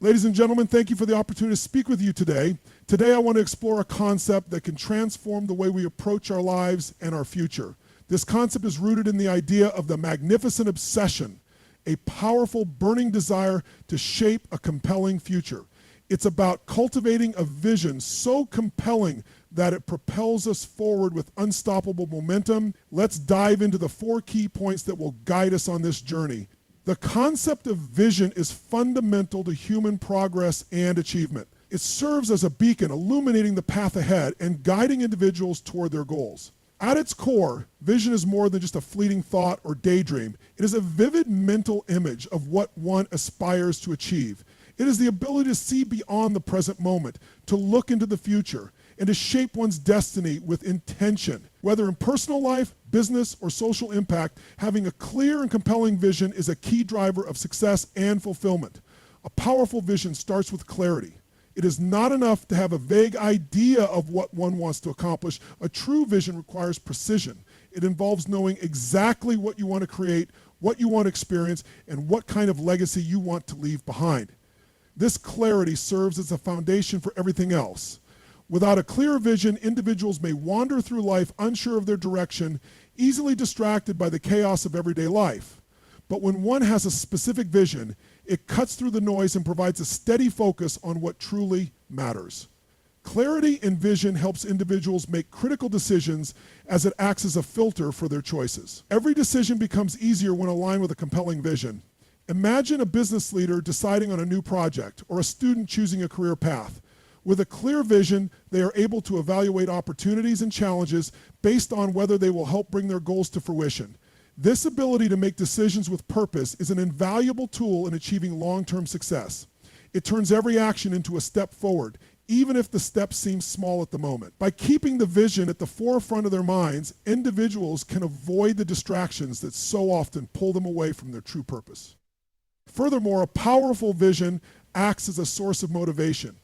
Ladies and gentlemen, thank you for the opportunity to speak with you today. Today I want to explore a concept that can transform the way we approach our lives and our future. This concept is rooted in the idea of the magnificent obsession, a powerful burning desire to shape a compelling future. It's about cultivating a vision so compelling that it propels us forward with unstoppable momentum. Let's dive into the 4 key points that will guide us on this journey. The concept of vision is fundamental to human progress and achievement. It serves as a beacon illuminating the path ahead and guiding individuals toward their goals. At its core, vision is more than just a fleeting thought or daydream. It is a vivid mental image of what one aspires to achieve. It is the ability to see beyond the present moment, to look into the future, and to shape one's destiny with intention. Whether in personal life, business, or social impact, having a clear and compelling vision is a key driver of success and fulfillment. A powerful vision starts with clarity. It is not enough to have a vague idea of what one wants to accomplish. A true vision requires precision. It involves knowing exactly what you want to create, what you want to experience, and what kind of legacy you want to leave behind. This clarity serves as a foundation for everything else. Without a clear vision, individuals may wander through life unsure of their direction, easily distracted by the chaos of everyday life. But when one has a specific vision, it cuts through the noise and provides a steady focus on what truly matters. Clarity in vision helps individuals make critical decisions as it acts as a filter for their choices. Every decision becomes easier when aligned with a compelling vision. Imagine a business leader deciding on a new project or a student choosing a career path. With a clear vision, they are able to evaluate opportunities and challenges based on whether they will help bring their goals to fruition. This ability to make decisions with purpose is an invaluable tool in achieving long-term success. It turns every action into a step forward, even if the step seems small at the moment. By keeping the vision at the forefront of their minds, individuals can avoid the distractions that so often pull them away from their true purpose. Furthermore, a powerful vision acts as a source of motivation.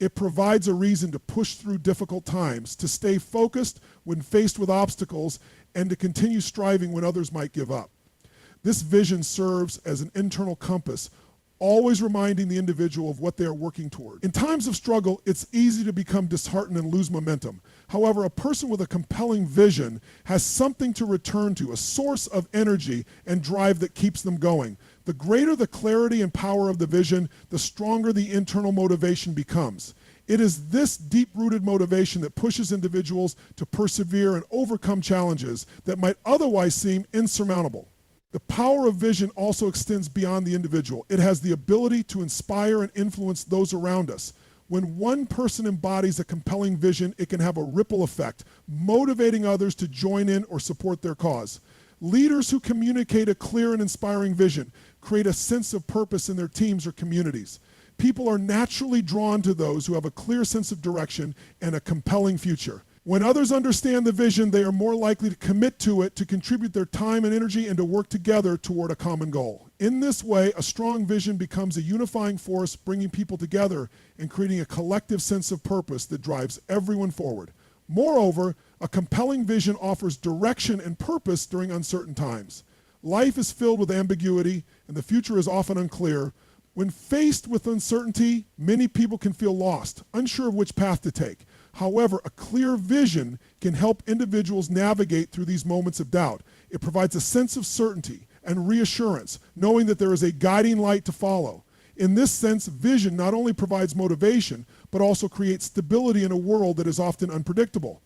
It provides a reason to push through difficult times, to stay focused when faced with obstacles, and to continue striving when others might give up. This vision serves as an internal compass, always reminding the individual of what they are working toward. In times of struggle, it's easy to become disheartened and lose momentum. However, a person with a compelling vision has something to return to, a source of energy and drive that keeps them going. The greater the clarity and power of the vision, the stronger the internal motivation becomes. It is this deep-rooted motivation that pushes individuals to persevere and overcome challenges that might otherwise seem insurmountable. The power of vision also extends beyond the individual. It has the ability to inspire and influence those around us. When one person embodies a compelling vision, it can have a ripple effect, motivating others to join in or support their cause. Leaders who communicate a clear and inspiring vision create a sense of purpose in their teams or communities. People are naturally drawn to those who have a clear sense of direction and a compelling future. When others understand the vision, they are more likely to commit to it, to contribute their time and energy, and to work together toward a common goal. In this way, a strong vision becomes a unifying force, bringing people together and creating a collective sense of purpose that drives everyone forward. Moreover, a compelling vision offers direction and purpose during uncertain times. Life is filled with ambiguity, and the future is often unclear. When faced with uncertainty, many people can feel lost, unsure of which path to take. However, a clear vision can help individuals navigate through these moments of doubt. It provides a sense of certainty and reassurance, knowing that there is a guiding light to follow. In this sense, vision not only provides motivation, but also creates stability in a world that is often unpredictable.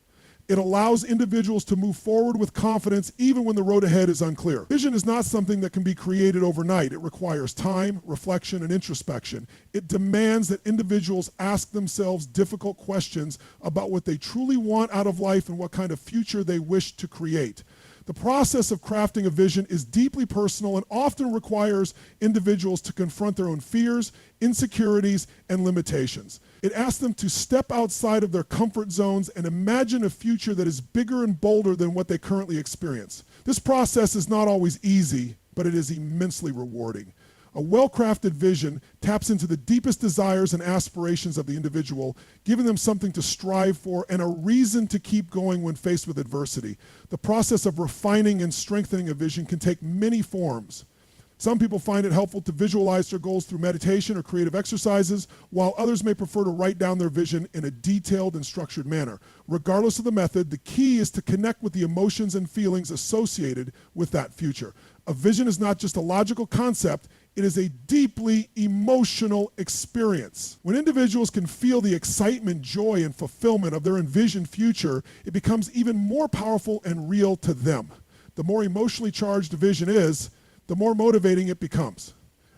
It allows individuals to move forward with confidence even when the road ahead is unclear. Vision is not something that can be created overnight. It requires time, reflection, and introspection. It demands that individuals ask themselves difficult questions about what they truly want out of life and what kind of future they wish to create. The process of crafting a vision is deeply personal and often requires individuals to confront their own fears, insecurities, and limitations. It asks them to step outside of their comfort zones and imagine a future that is bigger and bolder than what they currently experience. This process is not always easy, but it is immensely rewarding. A well-crafted vision taps into the deepest desires and aspirations of the individual, giving them something to strive for and a reason to keep going when faced with adversity. The process of refining and strengthening a vision can take many forms. Some people find it helpful to visualize their goals through meditation or creative exercises, while others may prefer to write down their vision in a detailed and structured manner. Regardless of the method, the key is to connect with the emotions and feelings associated with that future. A vision is not just a logical concept, it is a deeply emotional experience. When individuals can feel the excitement, joy, and fulfillment of their envisioned future, it becomes even more powerful and real to them. The more emotionally charged a vision is, the more motivating it becomes.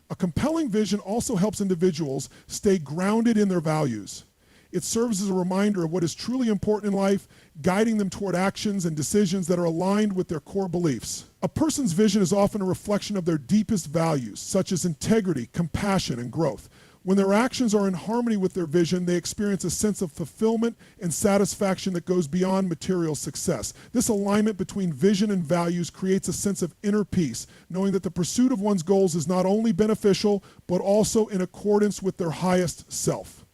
A compelling vision also helps individuals stay grounded in their values. It serves as a reminder of what is truly important in life, guiding them toward actions and decisions that are aligned with their core beliefs. A person's vision is often a reflection of their deepest values, such as integrity, compassion, and growth. When their actions are in harmony with their vision, they experience a sense of fulfillment and satisfaction that goes beyond material success. This alignment between vision and values creates a sense of inner peace, knowing that the pursuit of one's goals is not only beneficial, but also in accordance with their highest self.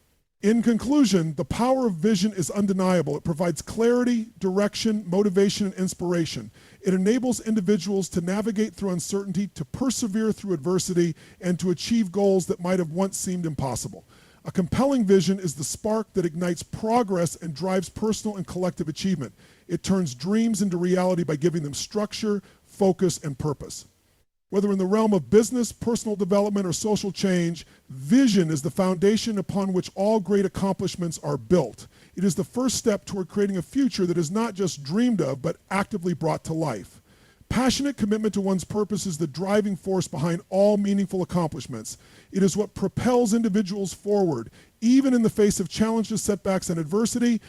In conclusion, the power of vision is undeniable. It provides clarity, direction, motivation, and inspiration. It enables individuals to navigate through uncertainty, to persevere through adversity, and to achieve goals that might have once seemed impossible. A compelling vision is the spark that ignites progress and drives personal and collective achievement. It turns dreams into reality by giving them structure, focus, and purpose. Whether in the realm of business, personal development, or social change, vision is the foundation upon which all great accomplishments are built. It is the first step toward creating a future that is not just dreamed of, but actively brought to life. Passionate commitment to one's purpose is the driving force behind all meaningful accomplishments. It is what propels individuals forward, even in the face of challenges, setbacks, and adversity.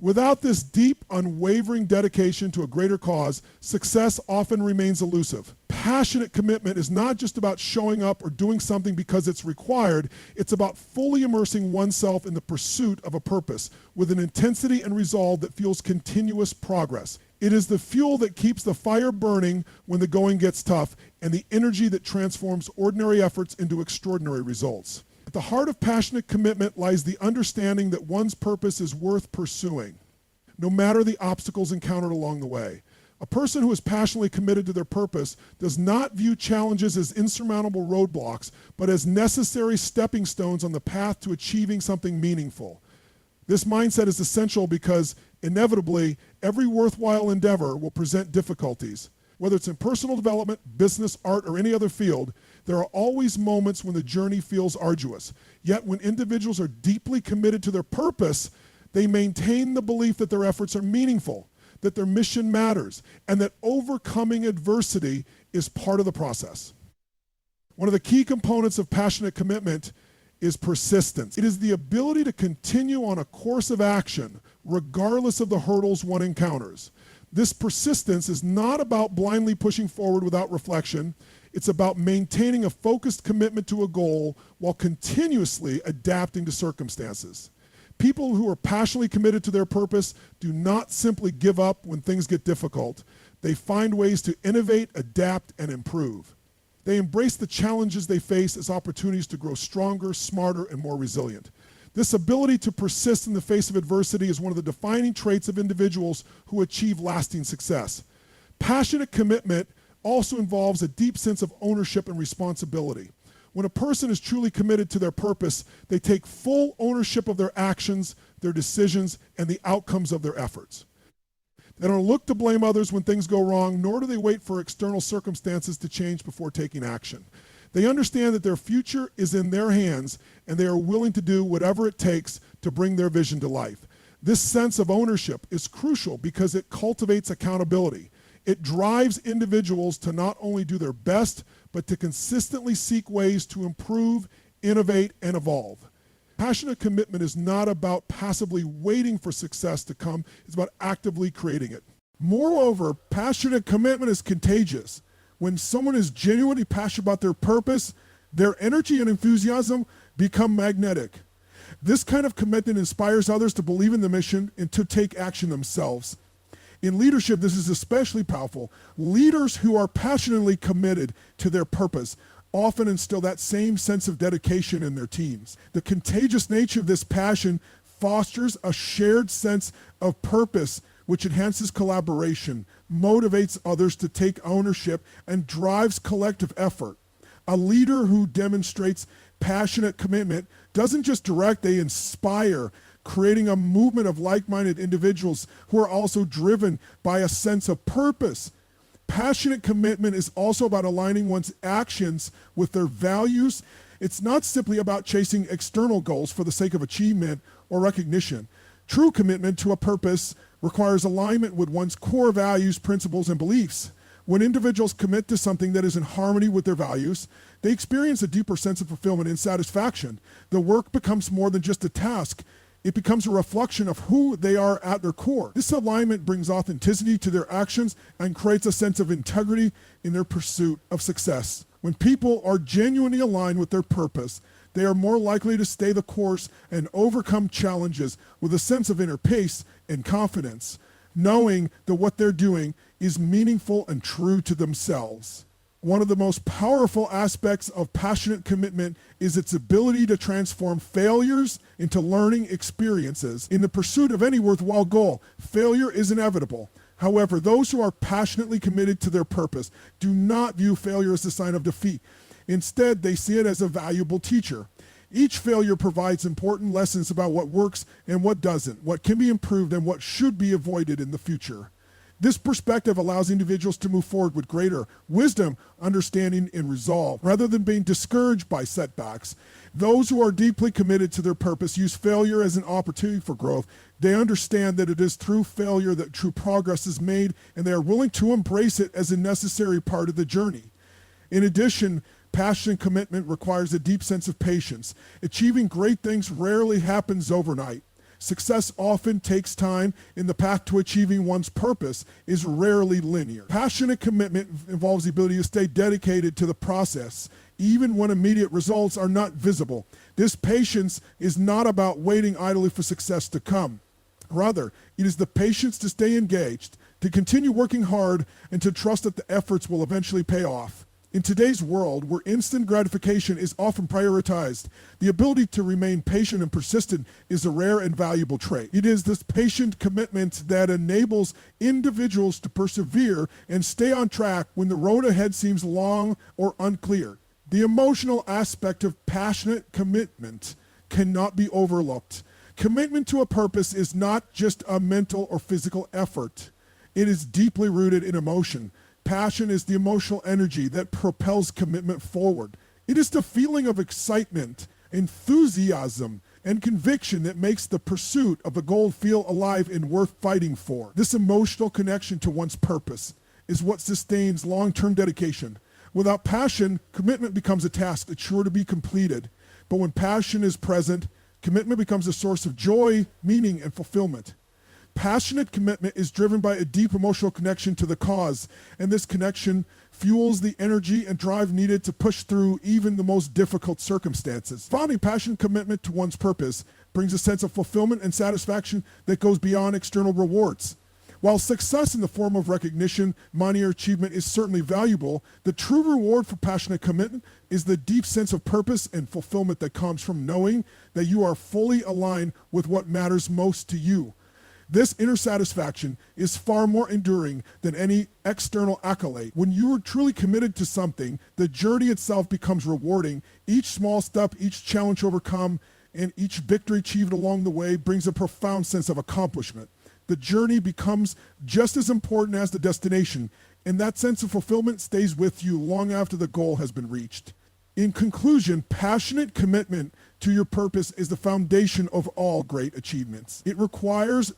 Without this deep, unwavering dedication to a greater cause, success often remains elusive. Passionate commitment is not just about showing up or doing something because it's required. It's about fully immersing oneself in the pursuit of a purpose with an intensity and resolve that fuels continuous progress. It is the fuel that keeps the fire burning when the going gets tough, and the energy that transforms ordinary efforts into extraordinary results. At the heart of passionate commitment lies the understanding that one's purpose is worth pursuing, no matter the obstacles encountered along the way. A person who is passionately committed to their purpose does not view challenges as insurmountable roadblocks, but as necessary stepping stones on the path to achieving something meaningful. This mindset is essential because, inevitably, every worthwhile endeavor will present difficulties. Whether it's in personal development, business, art, or any other field, there are always moments when the journey feels arduous. Yet when individuals are deeply committed to their purpose, they maintain the belief that their efforts are meaningful, that their mission matters, and that overcoming adversity is part of the process. One of the key components of passionate commitment is persistence. It is the ability to continue on a course of action regardless of the hurdles one encounters. This persistence is not about blindly pushing forward without reflection. It's about maintaining a focused commitment to a goal while continuously adapting to circumstances. People who are passionately committed to their purpose do not simply give up when things get difficult. They find ways to innovate, adapt, and improve. They embrace the challenges they face as opportunities to grow stronger, smarter, and more resilient. This ability to persist in the face of adversity is one of the defining traits of individuals who achieve lasting success. Passionate commitment also involves a deep sense of ownership and responsibility. When a person is truly committed to their purpose, they take full ownership of their actions, their decisions, and the outcomes of their efforts. They don't look to blame others when things go wrong, nor do they wait for external circumstances to change before taking action. They understand that their future is in their hands, and they are willing to do whatever it takes to bring their vision to life. This sense of ownership is crucial because it cultivates accountability. It drives individuals to not only do their best, but to consistently seek ways to improve, innovate, and evolve. Passionate commitment is not about passively waiting for success to come, it's about actively creating it. Moreover, passionate commitment is contagious. When someone is genuinely passionate about their purpose, their energy and enthusiasm become magnetic. This kind of commitment inspires others to believe in the mission and to take action themselves. In leadership, this is especially powerful. Leaders who are passionately committed to their purpose often instill that same sense of dedication in their teams. The contagious nature of this passion fosters a shared sense of purpose, which enhances collaboration, motivates others to take ownership, and drives collective effort. A leader who demonstrates passionate commitment doesn't just direct, they inspire, creating a movement of like-minded individuals who are also driven by a sense of purpose. Passionate commitment is also about aligning one's actions with their values. It's not simply about chasing external goals for the sake of achievement or recognition. True commitment to a purpose requires alignment with one's core values, principles, and beliefs. When individuals commit to something that is in harmony with their values, they experience a deeper sense of fulfillment and satisfaction. The work becomes more than just a task. It becomes a reflection of who they are at their core. This alignment brings authenticity to their actions and creates a sense of integrity in their pursuit of success. When people are genuinely aligned with their purpose, they are more likely to stay the course and overcome challenges with a sense of inner peace and confidence, knowing that what they're doing is meaningful and true to themselves. One of the most powerful aspects of passionate commitment is its ability to transform failures into learning experiences. In the pursuit of any worthwhile goal, failure is inevitable. However, those who are passionately committed to their purpose do not view failure as a sign of defeat. Instead, they see it as a valuable teacher. Each failure provides important lessons about what works and what doesn't, what can be improved and what should be avoided in the future. This perspective allows individuals to move forward with greater wisdom, understanding, and resolve, rather than being discouraged by setbacks. Those who are deeply committed to their purpose use failure as an opportunity for growth. They understand that it is through failure that true progress is made, and they are willing to embrace it as a necessary part of the journey. In addition, passion and commitment requires a deep sense of patience. Achieving great things rarely happens overnight. Success often takes time, and the path to achieving one's purpose is rarely linear. Passionate commitment involves the ability to stay dedicated to the process, even when immediate results are not visible. This patience is not about waiting idly for success to come. Rather, it is the patience to stay engaged, to continue working hard, and to trust that the efforts will eventually pay off. In today's world, where instant gratification is often prioritized, the ability to remain patient and persistent is a rare and valuable trait. It is this patient commitment that enables individuals to persevere and stay on track when the road ahead seems long or unclear. The emotional aspect of passionate commitment cannot be overlooked. Commitment to a purpose is not just a mental or physical effort. It is deeply rooted in emotion. Passion is the emotional energy that propels commitment forward. It is the feeling of excitement, enthusiasm, and conviction that makes the pursuit of a goal feel alive and worth fighting for. This emotional connection to one's purpose is what sustains long-term dedication. Without passion, commitment becomes a task that's sure to be completed. But when passion is present, commitment becomes a source of joy, meaning, and fulfillment. Passionate commitment is driven by a deep emotional connection to the cause, and this connection fuels the energy and drive needed to push through even the most difficult circumstances. Finding passionate commitment to one's purpose brings a sense of fulfillment and satisfaction that goes beyond external rewards. While success in the form of recognition, money, or achievement is certainly valuable, the true reward for passionate commitment is the deep sense of purpose and fulfillment that comes from knowing that you are fully aligned with what matters most to you. This inner satisfaction is far more enduring than any external accolade. When you are truly committed to something, the journey itself becomes rewarding. Each small step, each challenge overcome, and each victory achieved along the way brings a profound sense of accomplishment. The journey becomes just as important as the destination, and that sense of fulfillment stays with you long after the goal has been reached. In conclusion, passionate commitment to your purpose is the foundation of all great achievements. It requires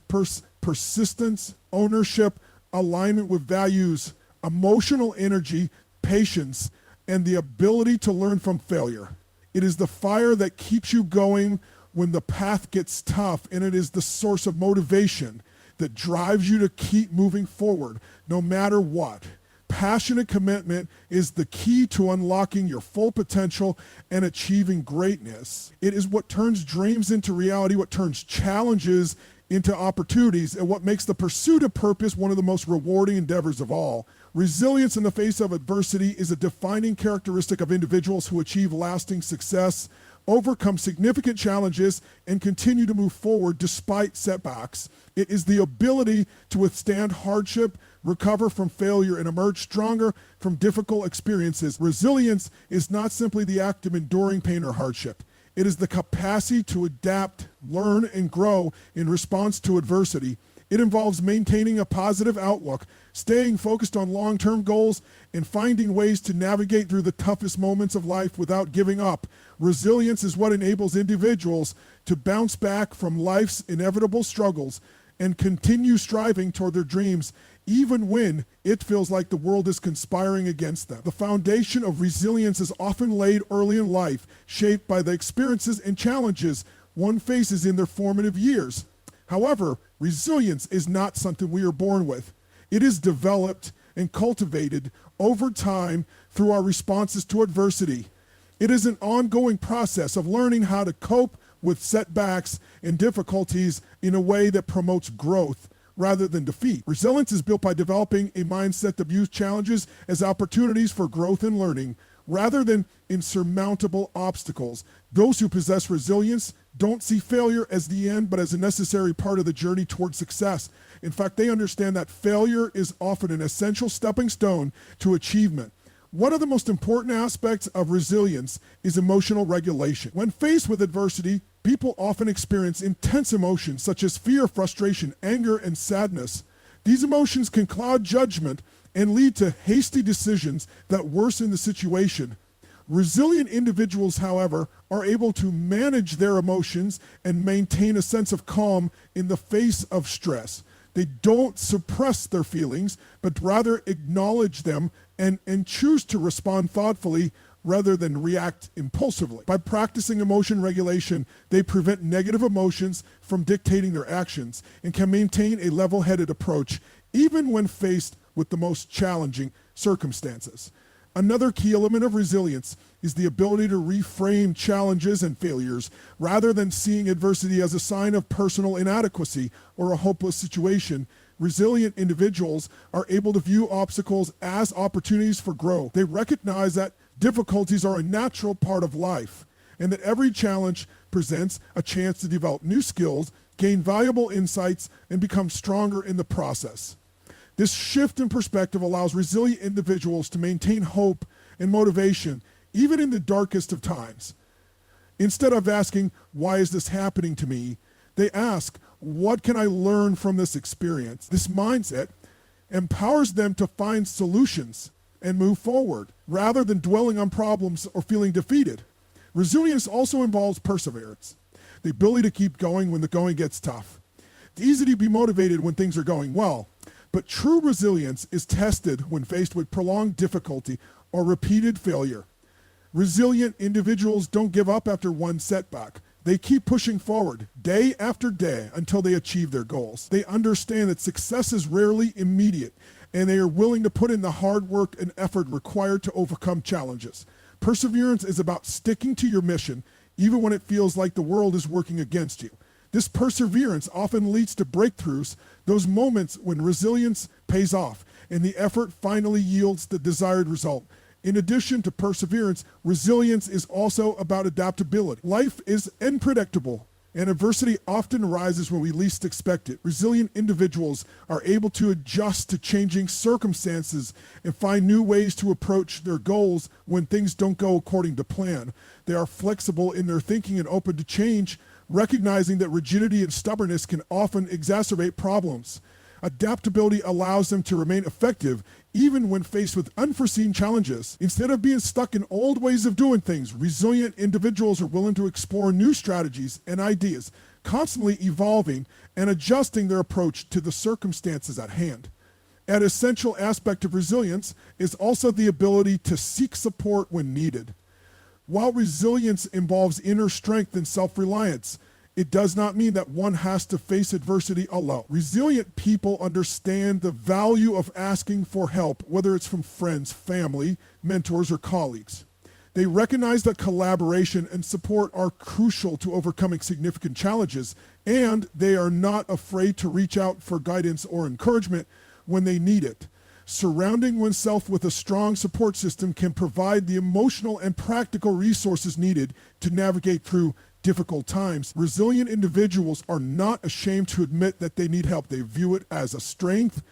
persistence, ownership, alignment with values, emotional energy, patience, and the ability to learn from failure. It is the fire that keeps you going when the path gets tough, and it is the source of motivation that drives you to keep moving forward no matter what. Passionate commitment is the key to unlocking your full potential and achieving greatness. It is what turns dreams into reality, what turns challenges into opportunities, and what makes the pursuit of purpose one of the most rewarding endeavors of all. Resilience in the face of adversity is a defining characteristic of individuals who achieve lasting success, overcome significant challenges, and continue to move forward despite setbacks. It is the ability to withstand hardship, recover from failure, and emerge stronger from difficult experiences. Resilience is not simply the act of enduring pain or hardship. It is the capacity to adapt, learn, and grow in response to adversity. It involves maintaining a positive outlook, staying focused on long-term goals, and finding ways to navigate through the toughest moments of life without giving up. Resilience is what enables individuals to bounce back from life's inevitable struggles and continue striving toward their dreams, even when it feels like the world is conspiring against them. The foundation of resilience is often laid early in life, shaped by the experiences and challenges one faces in their formative years. However, resilience is not something we are born with. It is developed and cultivated over time through our responses to adversity. It is an ongoing process of learning how to cope with setbacks and difficulties in a way that promotes growth rather than defeat. Resilience is built by developing a mindset that views challenges as opportunities for growth and learning rather than insurmountable obstacles. Those who possess resilience don't see failure as the end, but as a necessary part of the journey toward success. In fact, they understand that failure is often an essential stepping stone to achievement. One of the most important aspects of resilience is emotional regulation. When faced with adversity, people often experience intense emotions such as fear, frustration, anger, and sadness. These emotions can cloud judgment and lead to hasty decisions that worsen the situation. Resilient individuals, however, are able to manage their emotions and maintain a sense of calm in the face of stress. They don't suppress their feelings, but rather acknowledge them and choose to respond thoughtfully rather than react impulsively. By practicing emotion regulation, they prevent negative emotions from dictating their actions and can maintain a level-headed approach even when faced with the most challenging circumstances. Another key element of resilience is the ability to reframe challenges and failures rather than seeing adversity as a sign of personal inadequacy or a hopeless situation. Resilient individuals are able to view obstacles as opportunities for growth. They recognize that difficulties are a natural part of life and that every challenge presents a chance to develop new skills, gain valuable insights, and become stronger in the process. This shift in perspective allows resilient individuals to maintain hope and motivation even in the darkest of times. Instead of asking, "Why is this happening to me?" they ask, "What can I learn from this experience?" This mindset empowers them to find solutions and move forward rather than dwelling on problems or feeling defeated. Resilience also involves perseverance, the ability to keep going when the going gets tough. It's easy to be motivated when things are going well, but true resilience is tested when faced with prolonged difficulty or repeated failure. Resilient individuals don't give up after one setback. They keep pushing forward day after day until they achieve their goals. They understand that success is rarely immediate, and they are willing to put in the hard work and effort required to overcome challenges. Perseverance is about sticking to your mission, even when it feels like the world is working against you. This perseverance often leads to breakthroughs, those moments when resilience pays off and the effort finally yields the desired result. In addition to perseverance, resilience is also about adaptability. Life is unpredictable, and adversity often arises when we least expect it. Resilient individuals are able to adjust to changing circumstances and find new ways to approach their goals when things don't go according to plan. They are flexible in their thinking and open to change, recognizing that rigidity and stubbornness can often exacerbate problems. Adaptability allows them to remain effective even when faced with unforeseen challenges. Instead of being stuck in old ways of doing things, resilient individuals are willing to explore new strategies and ideas, constantly evolving and adjusting their approach to the circumstances at hand. An essential aspect of resilience is also the ability to seek support when needed. While resilience involves inner strength and self-reliance, it does not mean that one has to face adversity alone. Resilient people understand the value of asking for help, whether it's from friends, family, mentors, or colleagues. They recognize that collaboration and support are crucial to overcoming significant challenges, and they are not afraid to reach out for guidance or encouragement when they need it. Surrounding oneself with a strong support system can provide the emotional and practical resources needed to navigate through difficult times. Resilient individuals are not ashamed to admit that they need help. They view it as a strength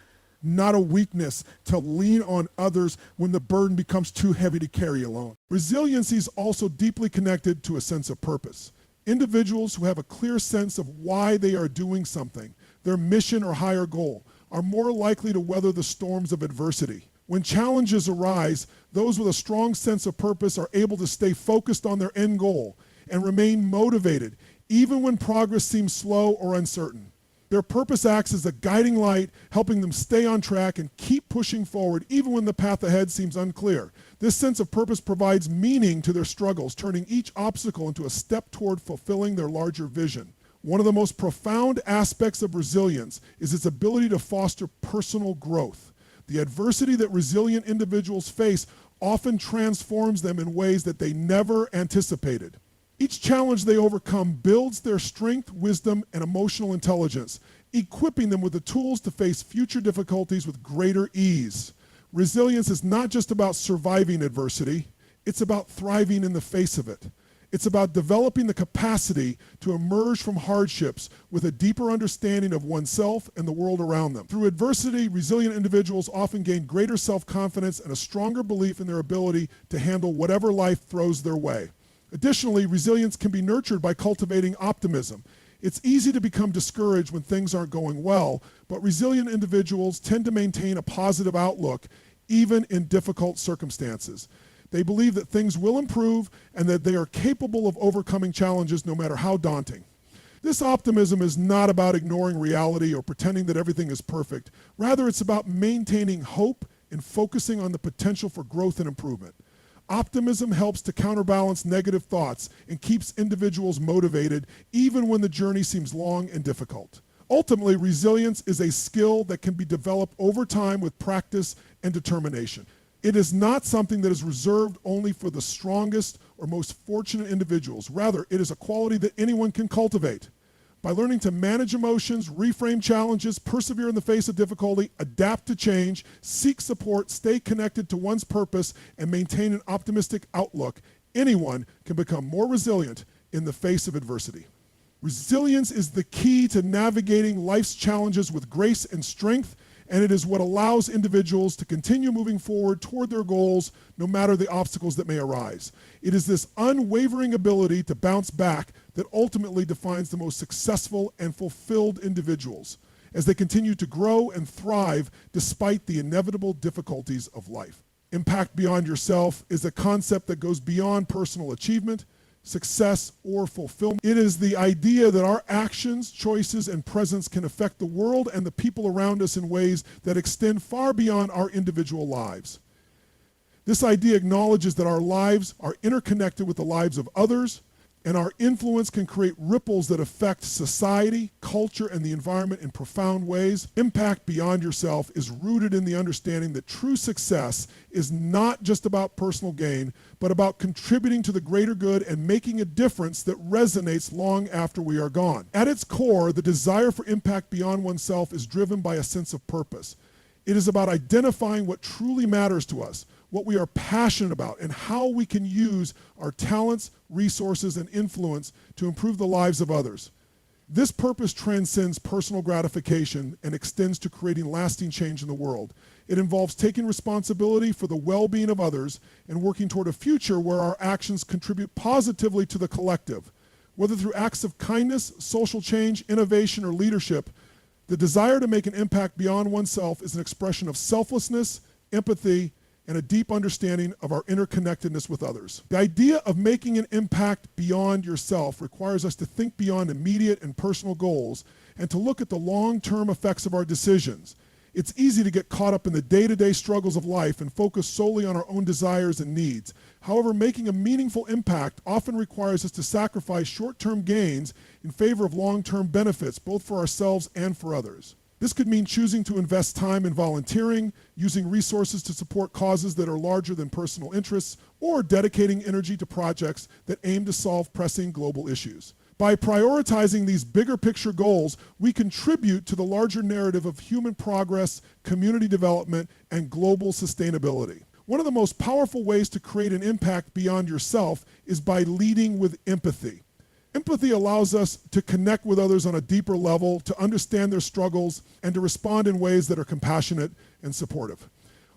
not a weakness to lean on others when the burden becomes too heavy to carry alone. Resiliency is also deeply connected to a sense of purpose. Individuals who have a clear sense of why they are doing something, their mission or higher goal, are more likely to weather the storms of adversity. When challenges arise, those with a strong sense of purpose are able to stay focused on their end goal and remain motivated, even when progress seems slow or uncertain. Their purpose acts as a guiding light, helping them stay on track and keep pushing forward even when the path ahead seems unclear. This sense of purpose provides meaning to their struggles, turning each obstacle into a step toward fulfilling their larger vision. One of the most profound aspects of resilience is its ability to foster personal growth. The adversity that resilient individuals face often transforms them in ways that they never anticipated. Each challenge they overcome builds their strength, wisdom, and emotional intelligence, equipping them with the tools to face future difficulties with greater ease. Resilience is not just about surviving adversity, it's about thriving in the face of it. It's about developing the capacity to emerge from hardships with a deeper understanding of oneself and the world around them. Through adversity, resilient individuals often gain greater self-confidence and a stronger belief in their ability to handle whatever life throws their way. Additionally, resilience can be nurtured by cultivating optimism. It's easy to become discouraged when things aren't going well, but resilient individuals tend to maintain a positive outlook even in difficult circumstances. They believe that things will improve and that they are capable of overcoming challenges no matter how daunting. This optimism is not about ignoring reality or pretending that everything is perfect. Rather, it's about maintaining hope and focusing on the potential for growth and improvement. Optimism helps to counterbalance negative thoughts and keeps individuals motivated even when the journey seems long and difficult. Ultimately, resilience is a skill that can be developed over time with practice and determination. It is not something that is reserved only for the strongest or most fortunate individuals. Rather, it is a quality that anyone can cultivate. By learning to manage emotions, reframe challenges, persevere in the face of difficulty, adapt to change, seek support, stay connected to one's purpose, and maintain an optimistic outlook, anyone can become more resilient in the face of adversity. Resilience is the key to navigating life's challenges with grace and strength, and it is what allows individuals to continue moving forward toward their goals no matter the obstacles that may arise. It is this unwavering ability to bounce back that ultimately defines the most successful and fulfilled individuals as they continue to grow and thrive despite the inevitable difficulties of life. Impact beyond yourself is a concept that goes beyond personal achievement, success, or fulfillment. It is the idea that our actions, choices, and presence can affect the world and the people around us in ways that extend far beyond our individual lives. This idea acknowledges that our lives are interconnected with the lives of others, and our influence can create ripples that affect society, culture, and the environment in profound ways. Impact beyond yourself is rooted in the understanding that true success is not just about personal gain, but about contributing to the greater good and making a difference that resonates long after we are gone. At its core, the desire for impact beyond oneself is driven by a sense of purpose. It is about identifying what truly matters to us, what we are passionate about, and how we can use our talents, resources, and influence to improve the lives of others. This purpose transcends personal gratification and extends to creating lasting change in the world. It involves taking responsibility for the well-being of others and working toward a future where our actions contribute positively to the collective. Whether through acts of kindness, social change, innovation, or leadership, the desire to make an impact beyond oneself is an expression of selflessness, empathy, and a deep understanding of our interconnectedness with others. The idea of making an impact beyond yourself requires us to think beyond immediate and personal goals and to look at the long-term effects of our decisions. It's easy to get caught up in the day-to-day struggles of life and focus solely on our own desires and needs. However, making a meaningful impact often requires us to sacrifice short-term gains in favor of long-term benefits, both for ourselves and for others. This could mean choosing to invest time in volunteering, using resources to support causes that are larger than personal interests, or dedicating energy to projects that aim to solve pressing global issues. By prioritizing these bigger picture goals, we contribute to the larger narrative of human progress, community development, and global sustainability. One of the most powerful ways to create an impact beyond yourself is by leading with empathy. Empathy allows us to connect with others on a deeper level, to understand their struggles, and to respond in ways that are compassionate and supportive.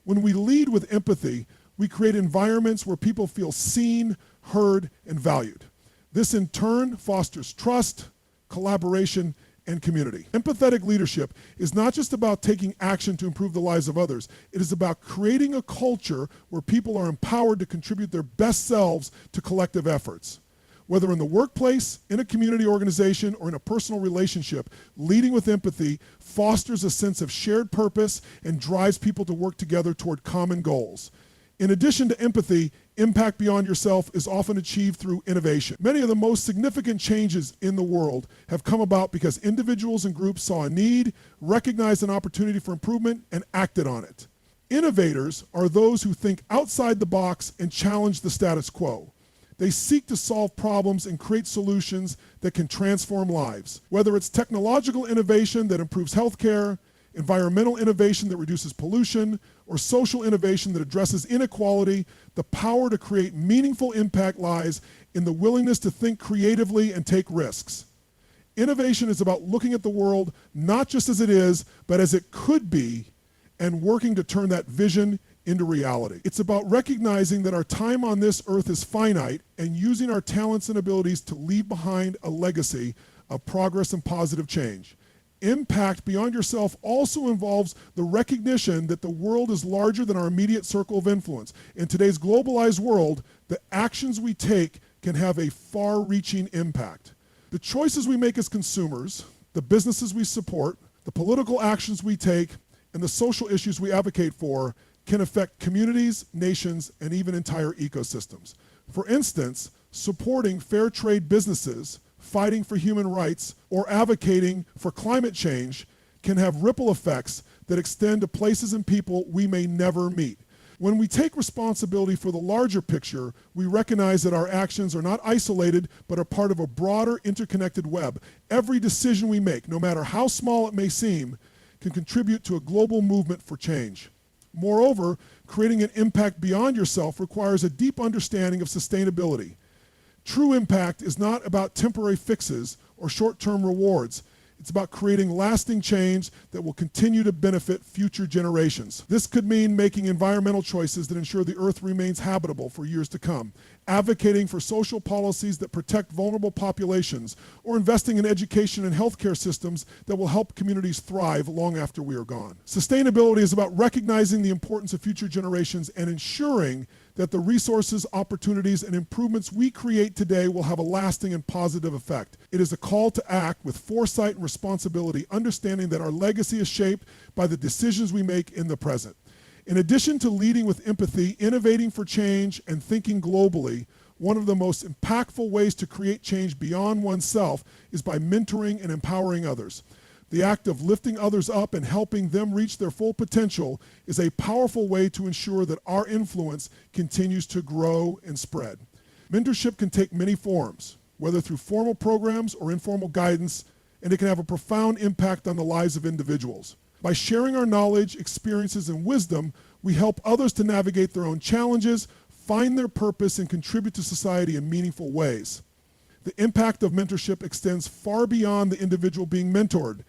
When we lead with empathy, we create environments where people feel seen, heard, and valued. This in turn fosters trust, collaboration, and community. Empathetic leadership is not just about taking action to improve the lives of others. It is about creating a culture where people are empowered to contribute their best selves to collective efforts. Whether in the workplace, in a community organization, or in a personal relationship, leading with empathy fosters a sense of shared purpose and drives people to work together toward common goals. In addition to empathy, impact beyond yourself is often achieved through innovation. Many of the most significant changes in the world have come about because individuals and groups saw a need, recognized an opportunity for improvement, and acted on it. Innovators are those who think outside the box and challenge the status quo. They seek to solve problems and create solutions that can transform lives. Whether it's technological innovation that improves healthcare, environmental innovation that reduces pollution, or social innovation that addresses inequality, the power to create meaningful impact lies in the willingness to think creatively and take risks. Innovation is about looking at the world not just as it is, but as it could be, and working to turn that vision into reality. It's about recognizing that our time on this earth is finite and using our talents and abilities to leave behind a legacy of progress and positive change. Impact beyond yourself also involves the recognition that the world is larger than our immediate circle of influence. In today's globalized world, the actions we take can have a far-reaching impact. The choices we make as consumers, the businesses we support, the political actions we take, and the social issues we advocate for can affect communities, nations, and even entire ecosystems. For instance, supporting fair trade businesses, fighting for human rights, or advocating for climate change can have ripple effects that extend to places and people we may never meet. When we take responsibility for the larger picture, we recognize that our actions are not isolated, but are part of a broader interconnected web. Every decision we make, no matter how small it may seem, can contribute to a global movement for change. Moreover, creating an impact beyond yourself requires a deep understanding of sustainability. True impact is not about temporary fixes or short-term rewards. It's about creating lasting change that will continue to benefit future generations. This could mean making environmental choices that ensure the earth remains habitable for years to come, advocating for social policies that protect vulnerable populations, or investing in education and healthcare systems that will help communities thrive long after we are gone. Sustainability is about recognizing the importance of future generations and ensuring that the resources, opportunities, and improvements we create today will have a lasting and positive effect. It is a call to act with foresight and responsibility, understanding that our legacy is shaped by the decisions we make in the present. In addition to leading with empathy, innovating for change, and thinking globally, one of the most impactful ways to create change beyond oneself is by mentoring and empowering others. The act of lifting others up and helping them reach their full potential is a powerful way to ensure that our influence continues to grow and spread. Mentorship can take many forms, whether through formal programs or informal guidance, and it can have a profound impact on the lives of individuals. By sharing our knowledge, experiences, and wisdom, we help others to navigate their own challenges, find their purpose, and contribute to society in meaningful ways. The impact of mentorship extends far beyond the individual being mentored,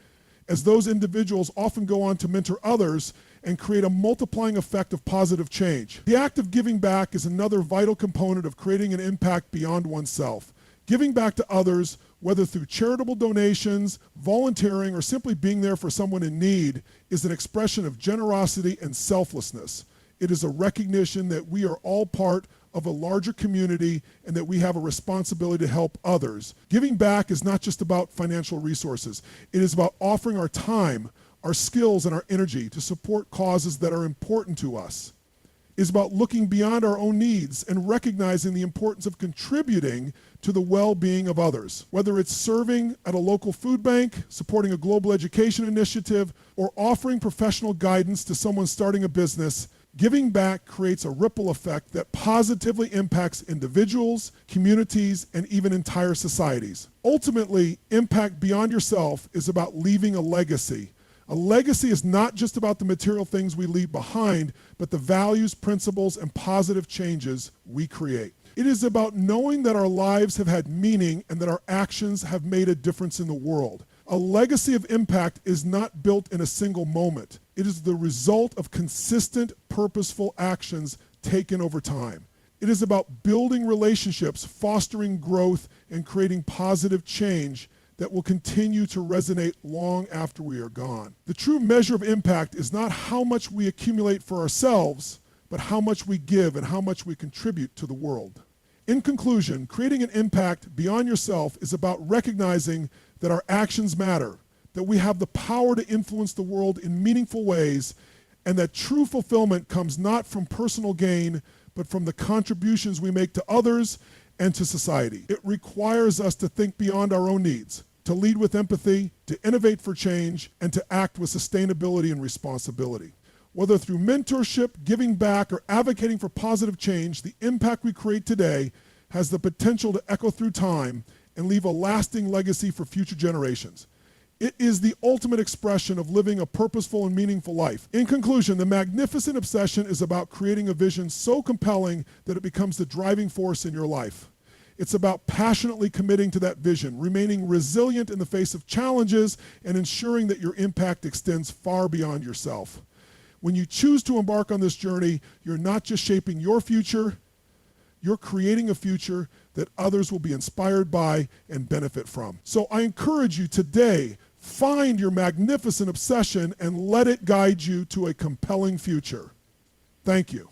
as those individuals often go on to mentor others and create a multiplying effect of positive change. The act of giving back is another vital component of creating an impact beyond oneself. Giving back to others, whether through charitable donations, volunteering, or simply being there for someone in need, is an expression of generosity and selflessness. It is a recognition that we are all part of a larger community and that we have a responsibility to help others. Giving back is not just about financial resources. It is about offering our time, our skills, and our energy to support causes that are important to us. It is about looking beyond our own needs and recognizing the importance of contributing to the well-being of others. Whether it's serving at a local food bank, supporting a global education initiative, or offering professional guidance to someone starting a business, giving back creates a ripple effect that positively impacts individuals, communities, and even entire societies. Ultimately, impact beyond yourself is about leaving a legacy. A legacy is not just about the material things we leave behind, but the values, principles, and positive changes we create. It is about knowing that our lives have had meaning and that our actions have made a difference in the world. A legacy of impact is not built in a single moment. It is the result of consistent, purposeful actions taken over time. It is about building relationships, fostering growth, and creating positive change that will continue to resonate long after we are gone. The true measure of impact is not how much we accumulate for ourselves, but how much we give and how much we contribute to the world. In conclusion, creating an impact beyond yourself is about recognizing that our actions matter, that we have the power to influence the world in meaningful ways, and that true fulfillment comes not from personal gain, but from the contributions we make to others and to society. It requires us to think beyond our own needs, to lead with empathy, to innovate for change, and to act with sustainability and responsibility. Whether through mentorship, giving back, or advocating for positive change, the impact we create today has the potential to echo through time and leave a lasting legacy for future generations. It is the ultimate expression of living a purposeful and meaningful life. In conclusion, the magnificent obsession is about creating a vision so compelling that it becomes the driving force in your life. It's about passionately committing to that vision, remaining resilient in the face of challenges, and ensuring that your impact extends far beyond yourself. When you choose to embark on this journey, you're not just shaping your future, you're creating a future that others will be inspired by and benefit from. So I encourage you today, find your magnificent obsession and let it guide you to a compelling future. Thank you.